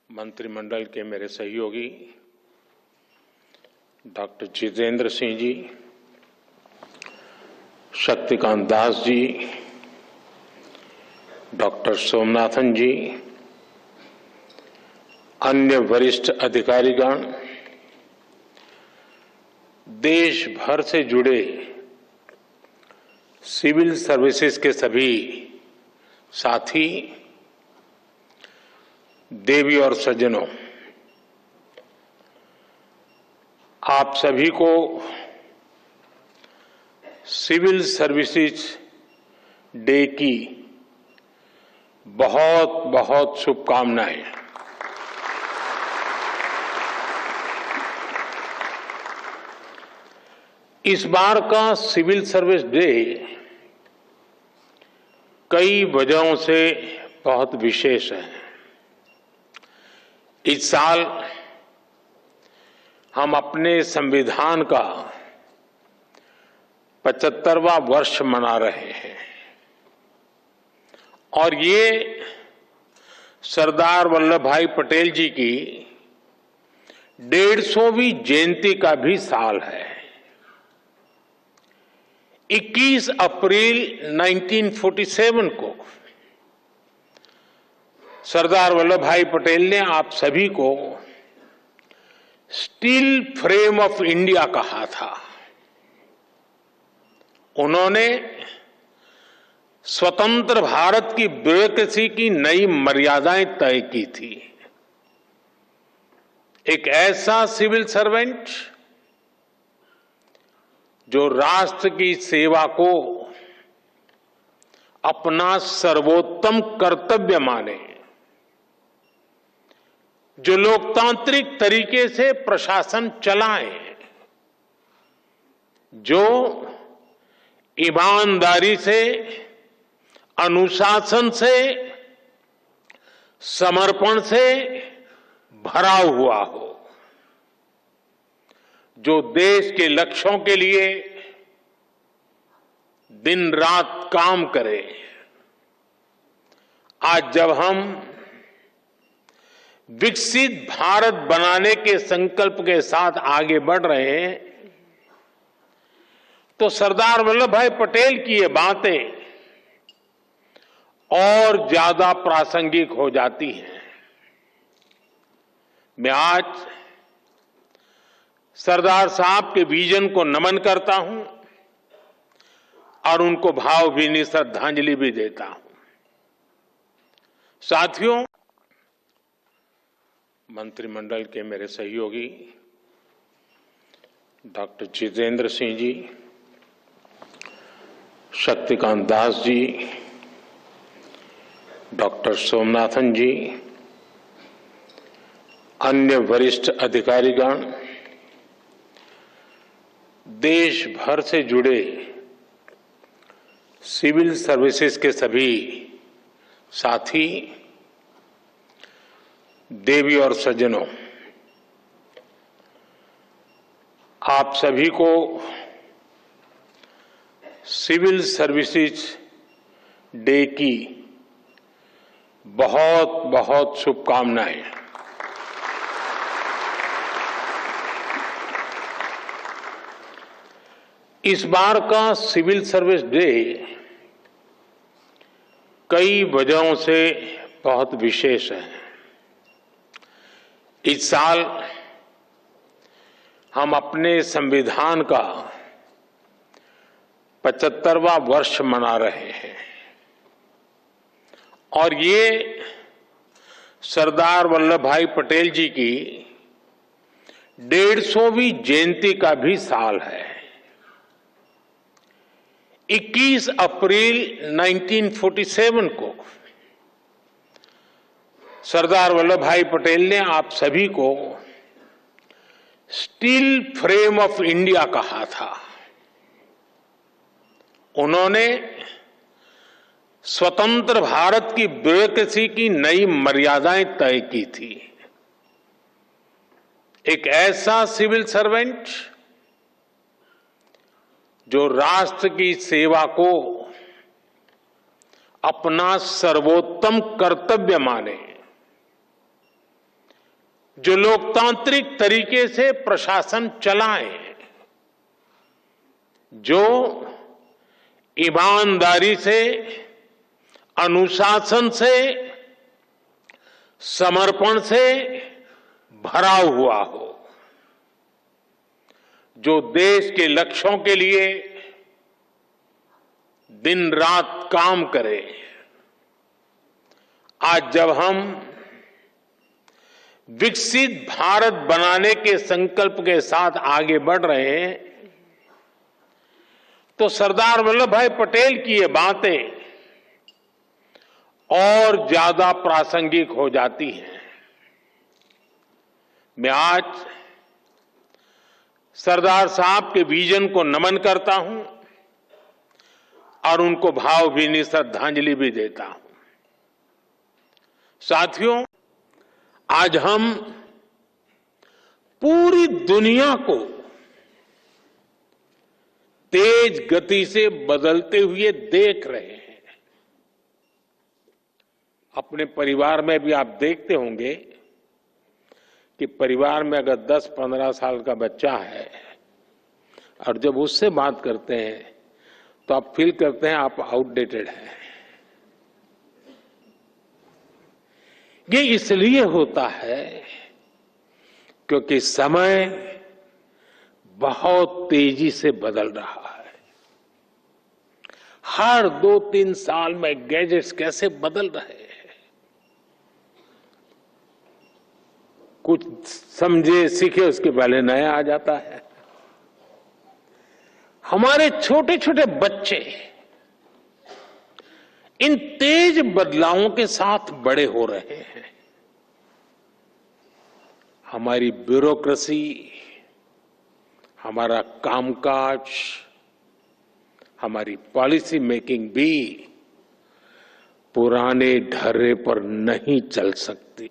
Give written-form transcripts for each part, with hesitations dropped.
मंत्रिमंडल के मेरे सहयोगी डॉक्टर जितेंद्र सिंह जी, शक्तिकांत दास जी, डॉक्टर सोमनाथन जी, अन्य वरिष्ठ अधिकारीगण, देश भर से जुड़े सिविल सर्विसेज के सभी साथी, देवी और सज्जनों, आप सभी को सिविल सर्विसेज डे की बहुत बहुत शुभकामनाएं। इस बार का सिविल सर्विस डे कई वजहों से बहुत विशेष है। इस साल हम अपने संविधान का 75वां वर्ष मना रहे हैं और ये सरदार वल्लभ भाई पटेल जी की 150वीं जयंती का भी साल है। 21 अप्रैल 1947 को सरदार वल्लभ भाई पटेल ने आप सभी को स्टील फ्रेम ऑफ इंडिया कहा था। उन्होंने स्वतंत्र भारत की ब्यूरोक्रेसी की नई मर्यादाएं तय की थी। एक ऐसा सिविल सर्वेंट जो राष्ट्र की सेवा को अपना सर्वोत्तम कर्तव्य माने, जो लोकतांत्रिक तरीके से प्रशासन चलाए, जो ईमानदारी से, अनुशासन से, समर्पण से भरा हुआ हो, जो देश के लक्ष्यों के लिए दिन रात काम करे। आज जब हम विकसित भारत बनाने के संकल्प के साथ आगे बढ़ रहे हैं, तो सरदार वल्लभ भाई पटेल की ये बातें और ज्यादा प्रासंगिक हो जाती हैं। मैं आज सरदार साहब के विजन को नमन करता हूं और उनको भावभीनी श्रद्धांजलि भी देता हूं। साथियों, मंत्रिमंडल के मेरे सहयोगी डॉक्टर जितेंद्र सिंह जी, शक्तिकांत दास जी, डॉक्टर सोमनाथन जी, अन्य वरिष्ठ अधिकारीगण, देश भर से जुड़े सिविल सर्विसेज के सभी साथी, देवी और सज्जनों, आप सभी को सिविल सर्विसेज डे की बहुत बहुत शुभकामनाएं। इस बार का सिविल सर्विस डे कई वजहों से बहुत विशेष है। इस साल हम अपने संविधान का 75वां वर्ष मना रहे हैं और ये सरदार वल्लभ भाई पटेल जी की 150वीं जयंती का भी साल है। 21 अप्रैल 1947 को सरदार वल्लभ भाई पटेल ने आप सभी को स्टील फ्रेम ऑफ इंडिया कहा था। उन्होंने स्वतंत्र भारत की ब्यूरोक्रेसी की नई मर्यादाएं तय की थी। एक ऐसा सिविल सर्वेंट जो राष्ट्र की सेवा को अपना सर्वोत्तम कर्तव्य माने, जो लोकतांत्रिक तरीके से प्रशासन चलाएं, जो ईमानदारी से, अनुशासन से, समर्पण से भरा हुआ हो, जो देश के लक्ष्यों के लिए दिन रात काम करे। आज जब हम विकसित भारत बनाने के संकल्प के साथ आगे बढ़ रहे हैं, तो सरदार वल्लभ भाई पटेल की ये बातें और ज्यादा प्रासंगिक हो जाती हैं। मैं आज सरदार साहब के विजन को नमन करता हूं और उनको भावभीनी श्रद्धांजलि भी देता हूं। साथियों, आज हम पूरी दुनिया को तेज गति से बदलते हुए देख रहे हैं। अपने परिवार में भी आप देखते होंगे कि परिवार में अगर 10-15 साल का बच्चा है और जब उससे बात करते हैं तो आप फील करते हैं आप आउटडेटेड हैं। ये इसलिए होता है क्योंकि समय बहुत तेजी से बदल रहा है। हर 2-3 साल में गैजेट्स कैसे बदल रहे हैं, कुछ समझे सीखे उसके पहले नया आ जाता है। हमारे छोटे छोटे बच्चे इन तेज बदलावों के साथ बड़े हो रहे हैं। हमारी ब्यूरोक्रेसी, हमारा कामकाज, हमारी पॉलिसी मेकिंग भी पुराने ढर्रे पर नहीं चल सकती।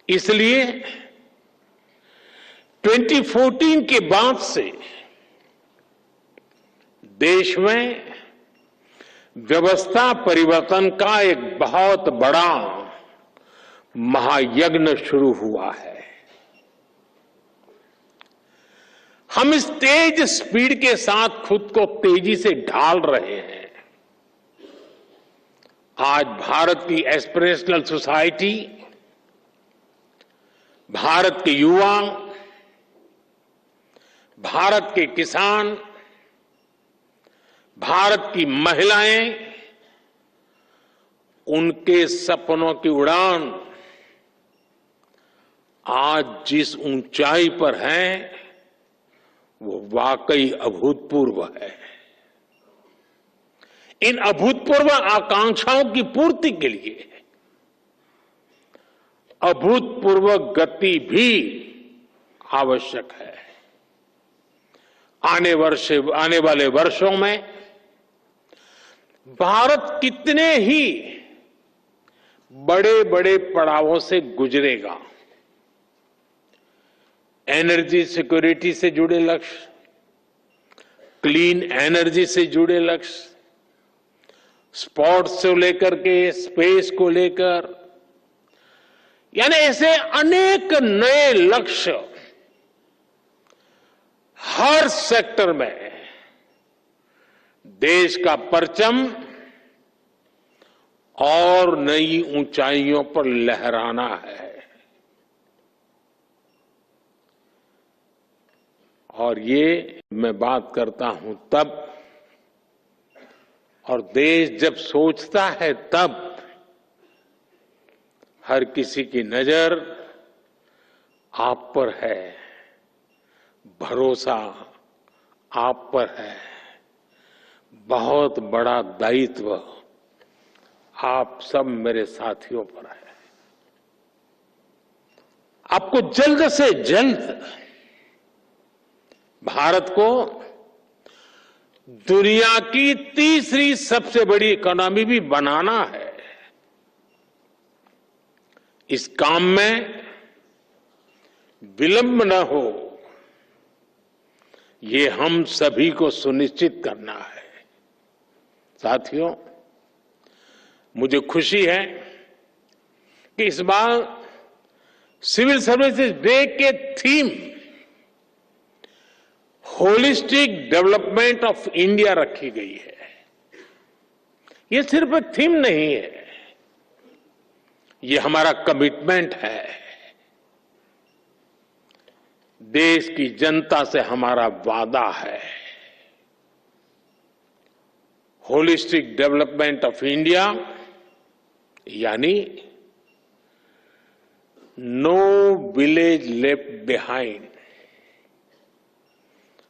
इसलिए 2014 के बाद से देश में व्यवस्था परिवर्तन का एक बहुत बड़ा महायज्ञ शुरू हुआ है। हम इस तेज स्पीड के साथ खुद को तेजी से ढाल रहे हैं। आज भारत की एस्पिरेशनल सोसाइटी, भारत के युवा, भारत के किसान, भारत की महिलाएं, उनके सपनों की उड़ान आज जिस ऊंचाई पर है वो वाकई अभूतपूर्व है। इन अभूतपूर्व आकांक्षाओं की पूर्ति के लिए अभूतपूर्व गति भी आवश्यक है। आने वाले वर्षों में भारत कितने ही बड़े बड़े पड़ावों से गुजरेगा। एनर्जी सिक्योरिटी से जुड़े लक्ष्य, क्लीन एनर्जी से जुड़े लक्ष्य, स्पोर्ट्स से लेकर के स्पेस को लेकर, यानी ऐसे अनेक नए लक्ष्य हर सेक्टर में देश का परचम और नई ऊंचाइयों पर लहराना है। और ये मैं बात करता हूं तब, और देश जब सोचता है तब हर किसी की नजर आप पर है, भरोसा आप पर है, बहुत बड़ा दायित्व आप सब मेरे साथियों पर है। आपको जल्द से जल्द भारत को दुनिया की तीसरी सबसे बड़ी इकोनॉमी भी बनाना है। इस काम में विलंब न हो, ये हम सभी को सुनिश्चित करना है। साथियों, मुझे खुशी है कि इस बार सिविल सर्विसेज डे के theme holistic development of India रखी गई है। ये सिर्फ एक थीम नहीं है, ये हमारा कमिटमेंट है। देश की जनता से हमारा वादा है। होलिस्टिक डेवलपमेंट ऑफ इंडिया यानी no village left behind,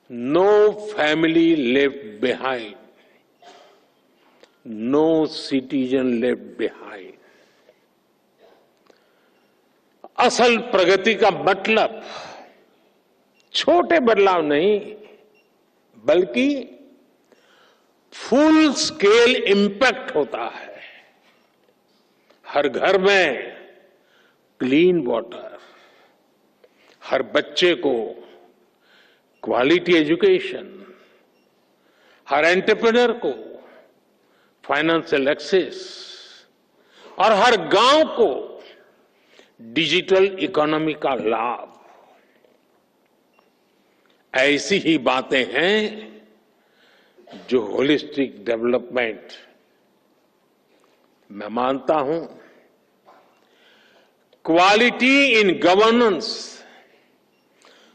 no family left behind, no citizen left behind. असल प्रगति का मतलब छोटे बदलाव नहीं, बल्कि फुल स्केल इंपैक्ट होता है। हर घर में क्लीन वाटर, हर बच्चे को क्वालिटी एजुकेशन, हर एंटरप्रेन्योर को फाइनेंशियल एक्सेस और हर गांव को डिजिटल इकोनॉमी का लाभ। ऐसी ही बातें हैं जो होलिस्टिक डेवलपमेंट, मैं मानता हूं, क्वालिटी इन गवर्नेंस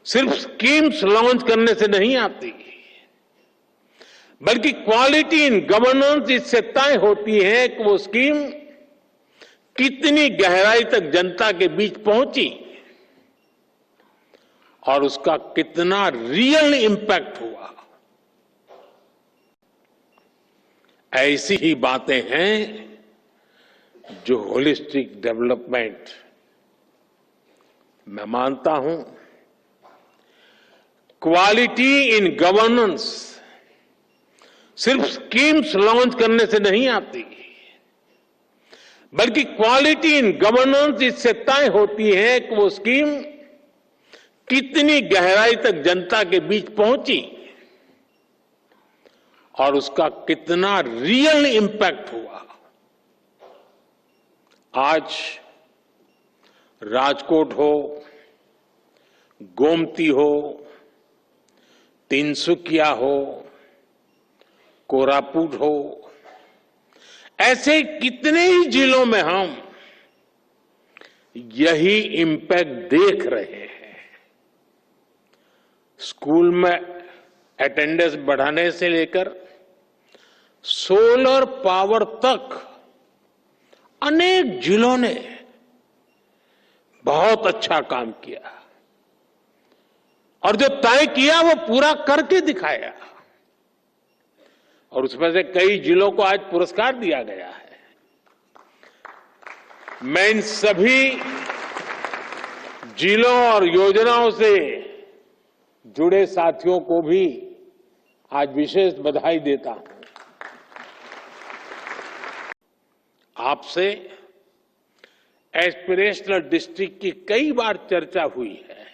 सिर्फ स्कीम्स लॉन्च करने से नहीं आती, बल्कि क्वालिटी इन गवर्नेंस इससे तय होती है कि वो स्कीम कितनी गहराई तक जनता के बीच पहुंची और उसका कितना रियल इंपैक्ट हुआ। ऐसी ही बातें हैं जो होलिस्टिक डेवलपमेंट, मैं मानता हूं, क्वालिटी इन गवर्नेंस सिर्फ स्कीम्स लॉन्च करने से नहीं आती, बल्कि क्वालिटी इन गवर्नेंस इससे तय होती है कि वो स्कीम कितनी गहराई तक जनता के बीच पहुंची और उसका कितना रियल इंपैक्ट हुआ। आज राजकोट हो, गोमती हो, तिनसुकिया हो, कोरापुट हो, ऐसे कितने ही जिलों में हम यही इंपैक्ट देख रहे हैं। स्कूल में अटेंडेंस बढ़ाने से लेकर सोलर पावर तक अनेक जिलों ने बहुत अच्छा काम किया और जो तय किया वो पूरा करके दिखाया और उसमें से कई जिलों को आज पुरस्कार दिया गया है। मैं इन सभी जिलों और योजनाओं से जुड़े साथियों को भी आज विशेष बधाई देता हूं। आपसे एस्पिरेशनल डिस्ट्रिक्ट की कई बार चर्चा हुई है,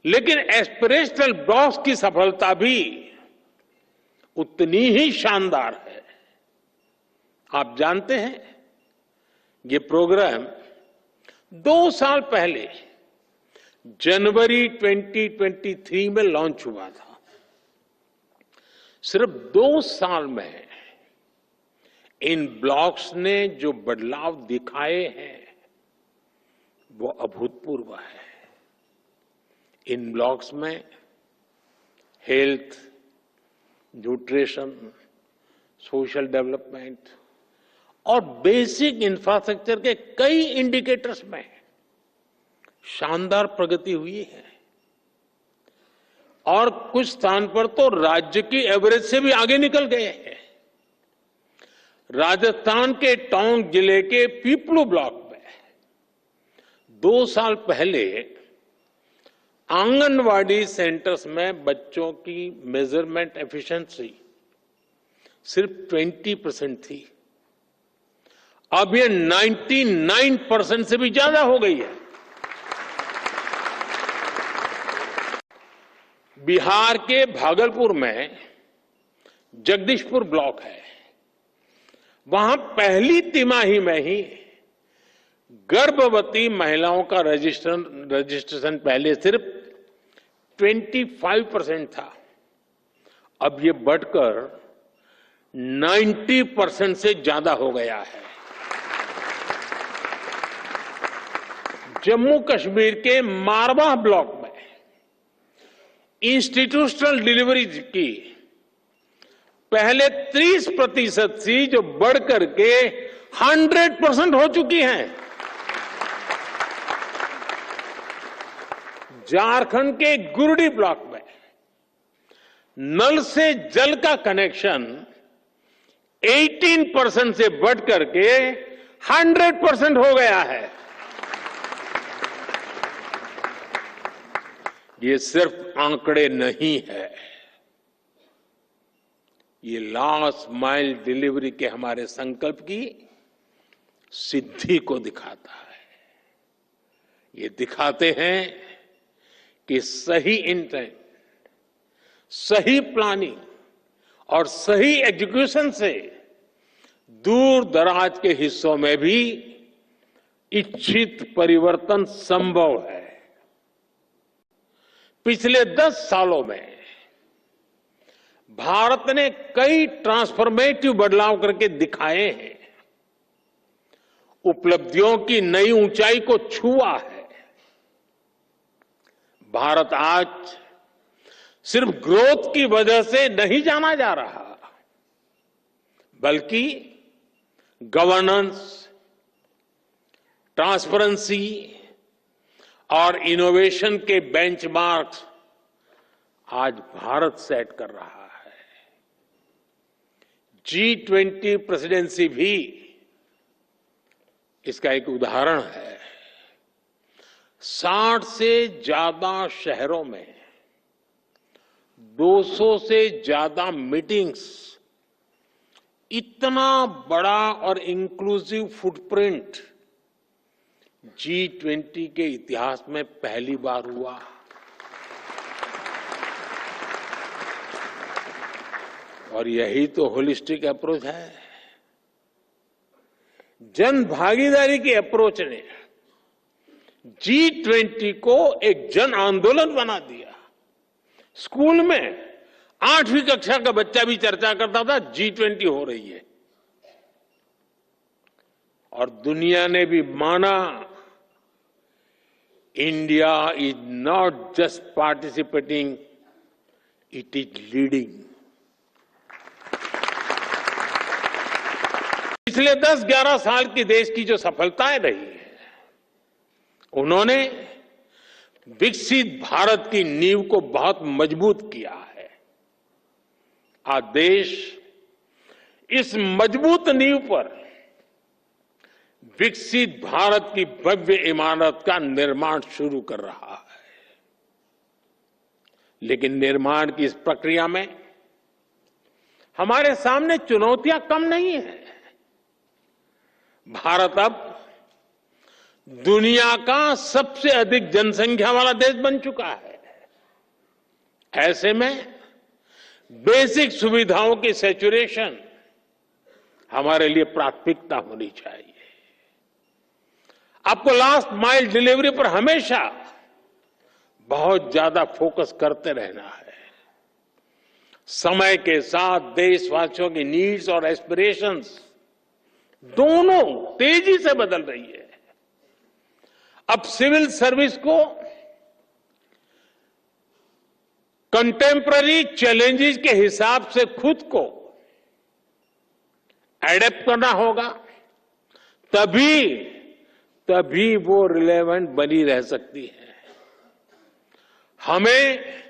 लेकिन एस्पिरेशनल ब्लॉक्स की सफलता भी उतनी ही शानदार है। आप जानते हैं, ये प्रोग्राम 2 साल पहले जनवरी 2023 में लॉन्च हुआ था। सिर्फ 2 साल में इन ब्लॉक्स ने जो बदलाव दिखाए हैं वो अभूतपूर्व है। इन ब्लॉक्स में हेल्थ, न्यूट्रिशन, सोशल डेवलपमेंट और बेसिक इंफ्रास्ट्रक्चर के कई इंडिकेटर्स में शानदार प्रगति हुई है और कुछ स्थान पर तो राज्य की एवरेज से भी आगे निकल गए हैं। राजस्थान के टोंक जिले के पीपलू ब्लॉक में 2 साल पहले आंगनवाड़ी सेंटर्स में बच्चों की मेजरमेंट एफिशिएंसी सिर्फ 20% थी। अब ये 99% से भी ज्यादा हो गई है। बिहार के भागलपुर में जगदीशपुर ब्लॉक है। वहां पहली तिमाही में ही गर्भवती महिलाओं का रजिस्ट्रेशन पहले सिर्फ 25% था, अब ये बढ़कर 90% से ज्यादा हो गया है। जम्मू कश्मीर के मारवाह ब्लॉक में इंस्टीट्यूशनल डिलीवरी की पहले 30% थी, जो बढ़कर के 100% हो चुकी हैं। झारखंड के गुरडी ब्लॉक में नल से जल का कनेक्शन 18% से बढ़कर के 100% हो गया है। ये सिर्फ आंकड़े नहीं है, ये लास्ट माइल डिलीवरी के हमारे संकल्प की सिद्धि को दिखाता है। ये दिखाते हैं कि सही इंटेंट, सही प्लानिंग और सही एग्जीक्यूशन से दूर दराज के हिस्सों में भी इच्छित परिवर्तन संभव है। पिछले 10 सालों में भारत ने कई ट्रांसफॉर्मेटिव बदलाव करके दिखाए हैं, उपलब्धियों की नई ऊंचाई को छुआ है। भारत आज सिर्फ ग्रोथ की वजह से नहीं जाना जा रहा, बल्कि गवर्नेंस, ट्रांसपेरेंसी और इनोवेशन के बेंचमार्क्स आज भारत सेट कर रहा है। G20 प्रेसिडेंसी भी इसका एक उदाहरण है। 60 से ज्यादा शहरों में 200 से ज्यादा मीटिंग्स, इतना बड़ा और इंक्लूसिव फुटप्रिंट G20 के इतिहास में पहली बार हुआ। और यही तो होलिस्टिक अप्रोच है। जन भागीदारी की अप्रोच ने G20 को एक जन आंदोलन बना दिया। स्कूल में 8वीं कक्षा का बच्चा भी चर्चा करता था G20 हो रही है, और दुनिया ने भी माना India is not just participating, it is leading. पिछले 10-11 साल की देश की जो सफलताएं रही है, उन्होंने विकसित भारत की नींव को बहुत मजबूत किया है। आज देश इस मजबूत नींव पर विकसित भारत की भव्य इमारत का निर्माण शुरू कर रहा है। लेकिन निर्माण की इस प्रक्रिया में हमारे सामने चुनौतियां कम नहीं है। भारत अब दुनिया का सबसे अधिक जनसंख्या वाला देश बन चुका है। ऐसे में बेसिक सुविधाओं की सैचुरेशन हमारे लिए प्राथमिकता होनी चाहिए। आपको लास्ट माइल डिलीवरी पर हमेशा बहुत ज्यादा फोकस करते रहना है। समय के साथ देशवासियों की नीड्स और एस्पिरेशंस दोनों तेजी से बदल रही है। अब सिविल सर्विस को कंटेम्पररी चैलेंजेस के हिसाब से खुद को एडेप्ट करना होगा, तभी वो रिलेवेंट बनी रह सकती है। हमें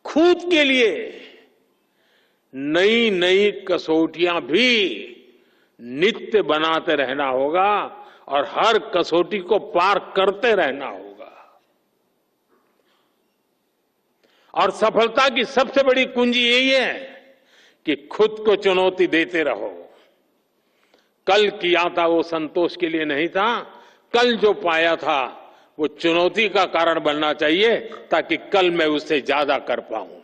खुद के लिए नई नई कसौटियां भी नित्य बनाते रहना होगा और हर कसौटी को पार करते रहना होगा। और सफलता की सबसे बड़ी कुंजी यही है कि खुद को चुनौती देते रहो। कल किया था वो संतोष के लिए नहीं था, कल जो पाया था वो चुनौती का कारण बनना चाहिए, ताकि कल मैं उससे ज्यादा कर पाऊं।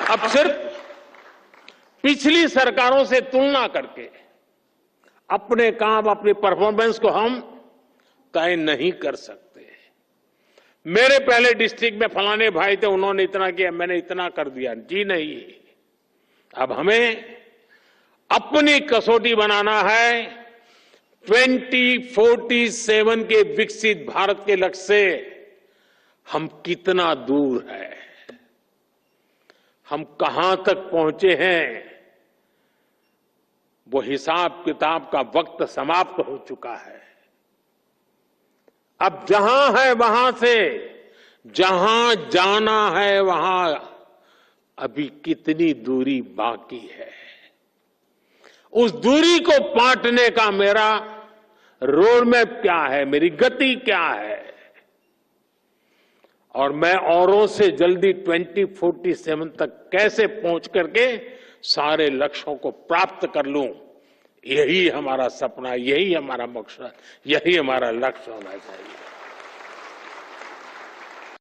अब सिर्फ पिछली सरकारों से तुलना करके अपने काम, अपनी परफॉर्मेंस को हम तय नहीं कर सकते। मेरे पहले डिस्ट्रिक्ट में फलाने भाई थे, उन्होंने इतना किया, मैंने इतना कर दिया, जी नहीं। अब हमें अपनी कसौटी बनाना है 2047 के विकसित भारत के लक्ष्य से हम कितना दूर है, हम कहां तक पहुंचे हैं। वो हिसाब किताब का वक्त समाप्त हो चुका है। अब जहां है वहां से जहां जाना है वहां अभी कितनी दूरी बाकी है। उस दूरी को पाटने का मेरा रोड मैप क्या है, मेरी गति क्या है, और मैं औरों से जल्दी 2047 तक कैसे पहुंच करके सारे लक्ष्यों को प्राप्त कर लूं, यही हमारा सपना, यही हमारा मकसद, यही हमारा लक्ष्य होना चाहिए।